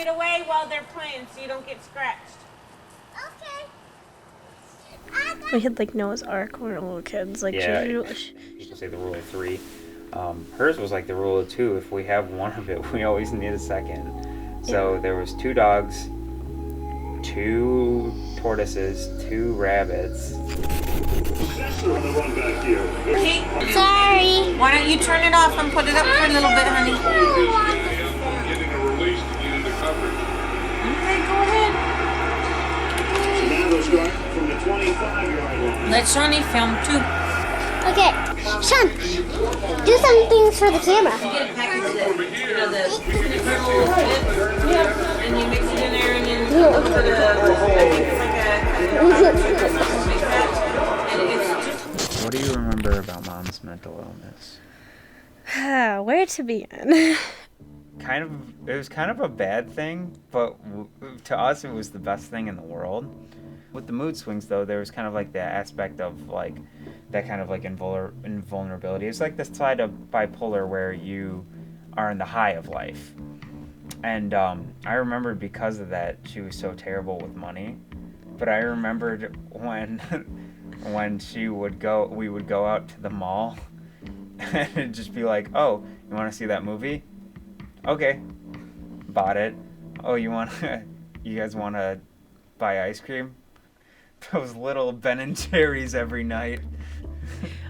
it away while they're playing so you don't get scratched. Okay. We had like Noah's Ark when we were little kids. Like, Yeah, people say the rule of 3. Hers was like the rule of 2. If we have one of it, we always need a second. So there was 2 dogs, 2 tortoises, 2 rabbits. Sorry. Why don't you turn it off and put it up for a little bit, honey? Okay, go ahead. Let Shawnee film too. Okay. Sean, do some things for the camera. You get a package that, you know, the purple bit. Yeah. And you mix it in there and then put it's like a What do you remember about Mom's mental illness? Where to begin? It was kind of a bad thing, but to us it was the best thing in the world. With the mood swings, though, there was kind of like the aspect of like that kind of like invulnerability. It's like the side of bipolar where you are in the high of life. And I remembered because of that she was so terrible with money. But I remembered when we would go out to the mall and it'd just be like, oh, you want to see that movie? Okay, bought it. Oh, you guys want to buy ice cream? Those little Ben and Jerry's every night.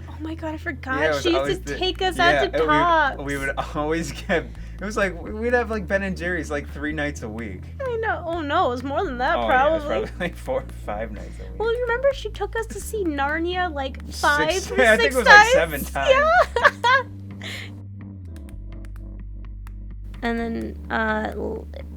Oh my god, I forgot. Yeah, She used to take us out to Pops. We would always get. It was like we'd have like Ben and Jerry's like 3 nights a week. I know. Oh no, it was more than that, Oh, probably. yeah, it was probably like 4 or 5 nights a week. Well, you remember she took us to see Narnia like 5 or 6 times? I think it was like 7 times. Yeah. And then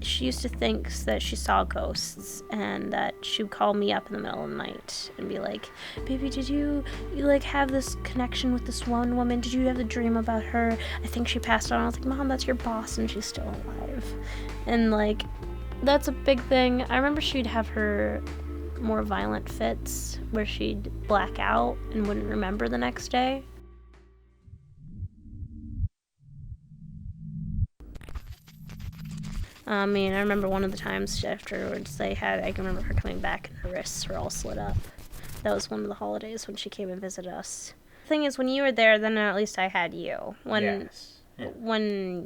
she used to think that she saw ghosts and that she would call me up in the middle of the night and be like, baby, did you like have this connection with this one woman? Did you have the dream about her? I think she passed on. I was like, Mom, that's your boss and she's still alive. And like, that's a big thing. I remember she'd have her more violent fits where she'd black out and wouldn't remember the next day. I remember one of the times afterwards I can remember her coming back and her wrists were all slit up. That was one of the holidays when she came and visited us. The thing is, when you were there, then at least I had you. When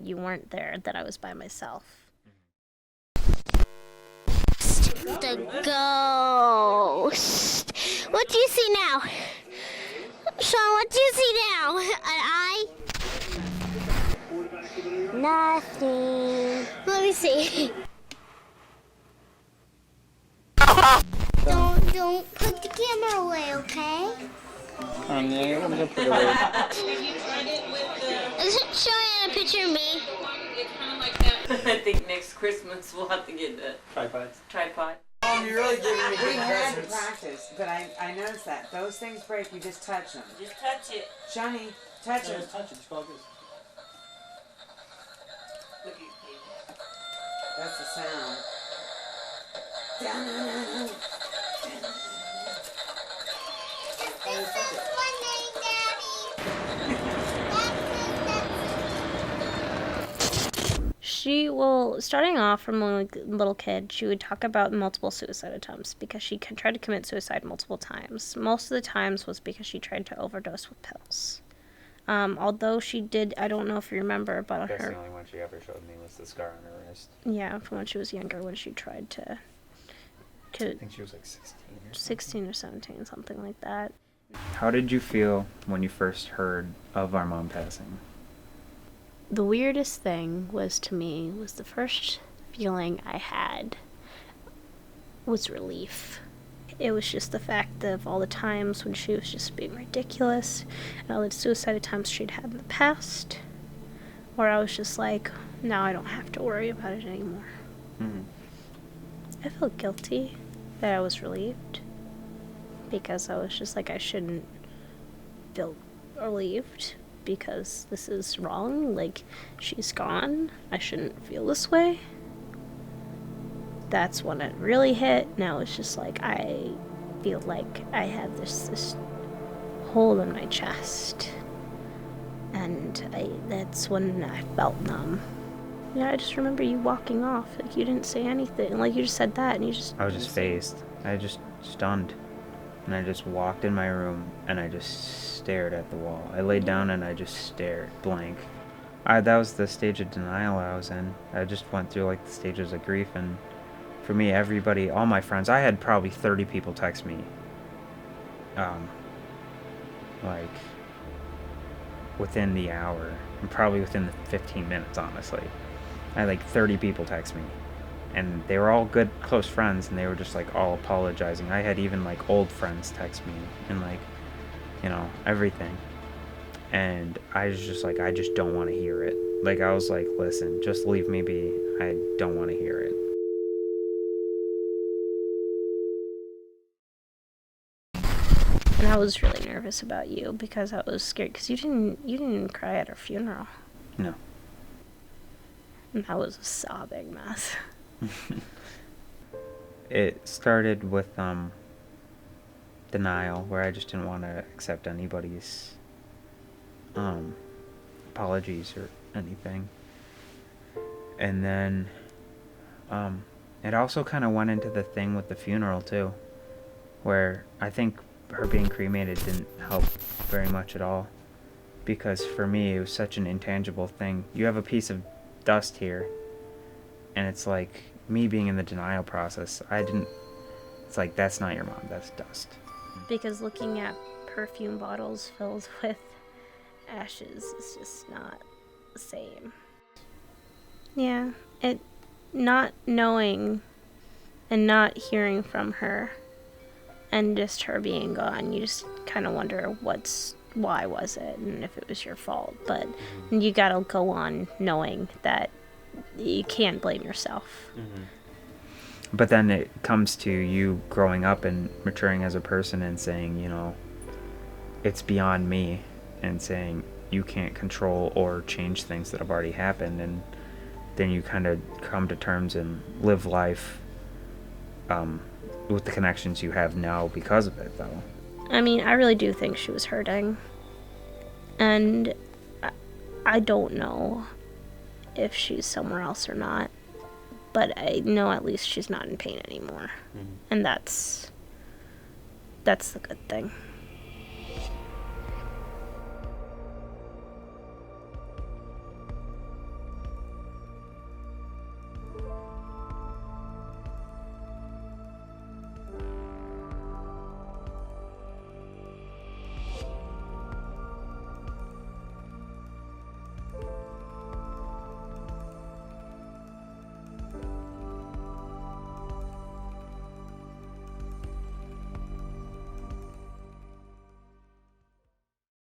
you weren't there, then I was by myself. The ghost. What do you see now? Sean, what do you see now? An eye? Nothing. Let me see. Don't put the camera away, okay? Honey, I'm gonna put it away. Show you a picture of me. I think next Christmas we'll have to get a tripod. You're really giving me good presents. Practice, but I noticed that. Those things break, you just touch them. Just touch it. Johnny, touch it. Just touch it, just go like this. Look at you, baby. That's the sound. She will, starting off from like a little kid, she would talk about multiple suicide attempts because she tried to commit suicide multiple times. Most of the times was because she tried to overdose with pills. Although she did, I don't know if you remember, but That's the only one she ever showed me was the scar on her wrist. Yeah, from when she was younger, when she tried to I think she was like 16 or 17, something like that. How did you feel when you first heard of our mom passing? The weirdest thing was the first feeling I had was relief. It was just the fact of all the times when she was just being ridiculous and all the suicide attempts she'd had in the past, where I was just like, now I don't have to worry about it anymore. Mm-hmm. I felt guilty that I was relieved because I was just like, I shouldn't feel relieved because this is wrong. Like, she's gone. I shouldn't feel this way. That's when it really hit. Now it's just like I feel like I have this hole in my chest. And that's when I felt numb. Yeah, I just remember you walking off. Like, you didn't say anything. Like, you just said that, and you just... I was just phased. I just stunned. And I just walked in my room, and I just stared at the wall. I laid down, and I just stared, blank. That was the stage of denial I was in. I just went through, like, the stages of grief, and for me, everybody, all my friends, I had probably 30 people text me, like, within the hour, and probably within the 15 minutes, honestly. I had, like, 30 people text me, and they were all good, close friends, and they were just, like, all apologizing. I had even, like, old friends text me, and, like, you know, everything. And I was just like, I just don't want to hear it. Like, I was like, listen, just leave me be. I don't want to hear it. And I was really nervous about you because I was scared because you didn't cry at her funeral. No. And that was a sobbing mess. It started with denial, where I just didn't want to accept anybody's apologies or anything. And then it also kind of went into the thing with the funeral too, where I think her being cremated didn't help very much at all, because for me it was such an intangible thing. You have a piece of dust here, and it's like me being in the denial process, it's like, that's not your mom, that's dust. Because looking at perfume bottles filled with ashes is just not the same. Yeah, not knowing and not hearing from her and just her being gone, you just kind of wonder why was it and if it was your fault. But you gotta go on knowing that you can't blame yourself. But then it comes to you growing up and maturing as a person and saying, you know, it's beyond me, and saying you can't control or change things that have already happened. And then you kind of come to terms and live life with the connections you have now because of it, though. I mean, I really do think she was hurting. And I don't know if she's somewhere else or not. But I know at least she's not in pain anymore. And that's the good thing.